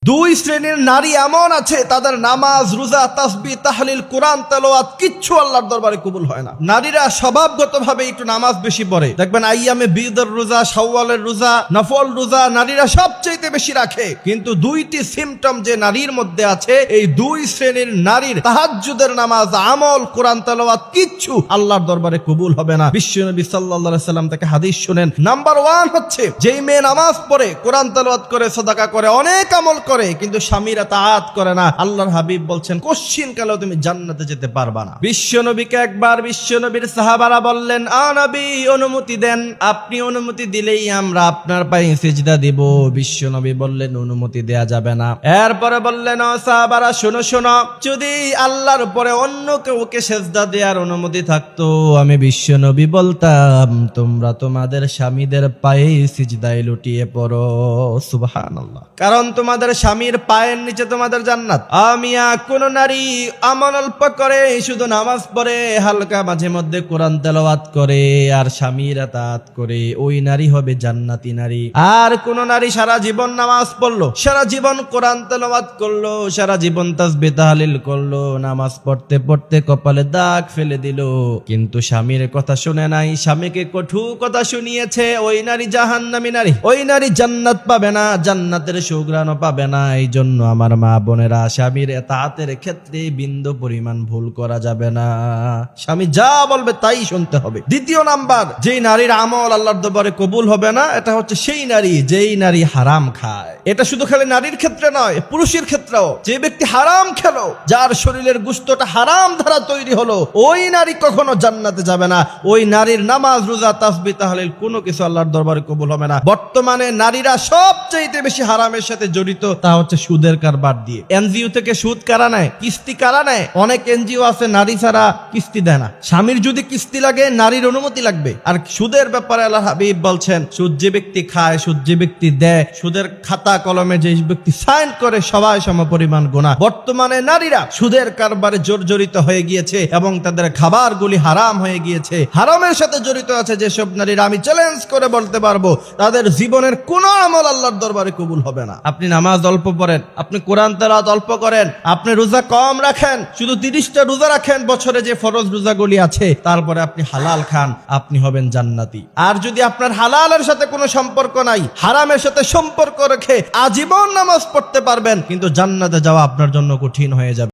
দুই শ্রেণীর নারী এমন আছে, তাদের নামাজ, রোজা, তাসবিহ, তাহলিল, কোরআন তেলাওয়াত কিচ্ছু আল্লাহর দরবারে কবুল হয় না। নারীরা স্বভাবগতভাবে একটু নামাজ বেশি পড়ে, দেখবেন আইয়ামে বীদের রোজা, শাওয়ালের রোজা, নফল রোজা নারীরা সবচেয়ে বেশি রাখে। কিন্তু দুইটি সিম্পটম যে নারীর মধ্যে আছে, এই দুই শ্রেণীর নারীর তাহাজ্জুদের নামাজ, আমল, কোরআন তেলাওয়াত কিচ্ছু আল্লাহর দরবারে কবুল হবে না। বিশ্বনবী সাল্লাল্লাহু আলাইহি সাল্লাম থেকে হাদিস শুনেন, নাম্বার 1 হচ্ছে যেই মেয়ে নামাজ পড়ে, কোরআন তেলাওয়াত করে, সাদাকা করে, অনেক আমল করে, কিন্তু স্বামীর তাআত করে না, আল্লাহর হাবিব বলছেন কোশ্চিন কালেও তুমি জান্নাতে যেতে পারবা না। বিশ্বনবীকে একবার বিশ্বনবীর সাহাবারা বললেন, আ নবী অনুমতি দেন, আপনি অনুমতি দিলেই আমরা আপনার পায়ে সিজদা দিব। বিশ্বনবী বললেন অনুমতি দেয়া যাবে না। এরপরে বললেন, ও সাহাবারা শোনো শোনো, যদি আল্লাহর উপরে অন্য কাউকে সিজদা দেওয়ার অনুমতি থাকতো, আমি বিশ্বনবী বলতাম তোমরা তোমাদের স্বামীদের পায়ে সিজদায় লুটিয়ে পড়ো। সুবহানাল্লাহ। কারণ তোমাদের স্বামীর পায়ের নিচে তোমাদের জান্নাত। আমিয়া কোন নারী আমল অল্প করে, শুধু নামাজ পড়ে, হালকা মাঝে মধ্যে কোরআন তেলাওয়াত করে, আর স্বামীর তাআত করে, ওই নারী হবে জান্নাতি নারী। আর কোন নারী সারা জীবন নামাজ পড়লো, সারা জীবন কোরআন তেলাওয়াত করলো, সারা জীবন তাসবিহ তাহলিল করলো, নামাজ পড়তে পড়তে কপালে দাগ ফেলে দিল, কিন্তু স্বামীর কথা শুনে নাই, স্বামীকে কঠোর কথা শুনিয়েছে, ওই নারী জাহান্নামী নারী, ওই নারী জান্নাত পাবে না, জান্নাতের সুঘ্রাণও পাবে না। এই জন্য আমার মা বোনেরা, স্বামীর তাআতের ক্ষেত্রে বিন্দু পরিমাণ ভুল করা যাবে না। স্বামী যা বলবে তাই শুনতে হবে। দ্বিতীয় নাম্বার, যেই নারীর আমল আল্লাহর দরবারে কবুল হবে না, এটা হচ্ছে সেই নারী যেই নারী হারাম খায়। এটা শুধু খালি নারীর ক্ষেত্রে নয়, পুরুষের ক্ষেত্রেও। যে ব্যক্তি হারাম খেলো, যার শরীরের গোশতটা হারাম দ্বারা তৈরি হলো, ওই নারী কখনো জান্নাতে যাবে না। ওই নারীর নামাজ, রোজা, তাসবিহ তাহলিল কোনো কিছু আল্লাহর দরবারে কবুল হবে না। বর্তমানে নারীরা সবচেয়ে বেশি হারামের সাথে জড়িত, তা হচ্ছে সুদের কারবার দিয়ে। এনজিও থেকে সুদ কারা নেয়, কিস্তি কারা নেয়। অনেক এনজিও আছে নারী ছাড়া কিস্তি দেয় না। স্বামীর যদি কিস্তি লাগে, নারীর অনুমতি লাগবে। আর সুদের ব্যাপারে আল্লাহ হাবিব বলছেন, সুদ যে ব্যক্তি খায়, সুদ যে ব্যক্তি দেয়, সুদের খাতা কলমে যে ব্যক্তি সাইন করে, সবাই সমপরিমাণ গুনাহ। বর্তমানে নারীরা সুদের কারবারে জর্জরিত হয়ে গিয়েছে এবং তাদের খাবারগুলি হারাম হয়ে গিয়েছে। হারামের সাথে জড়িত আছে যেসব নারীরা, আমি চ্যালেঞ্জ করে বলতে পারবো তাদের জীবনের কোন আমল আল্লাহর দরবারে কবুল হবে না। আপনি নামাজ অল্প পড়েন, আপনি কোরআন তেলাওয়াত অল্প করেন, আপনি রোজা কম রাখেন, শুধু 30টা রোজা রাখেন বছরে, যে ফরজ রোজাগুলি আছে, তারপরে আপনি হালাল খান, আপনি হবেন জান্নাতি। আর যদি আপনার হালালের সাথে কোনো সম্পর্ক নাই, হারামের সাথে সম্পর্ক রেখে আজীবন নামাজ পড়তে পারবেন, কিন্তু জান্নাতে যাওয়া আপনার জন্য কঠিন হয়ে যাবে।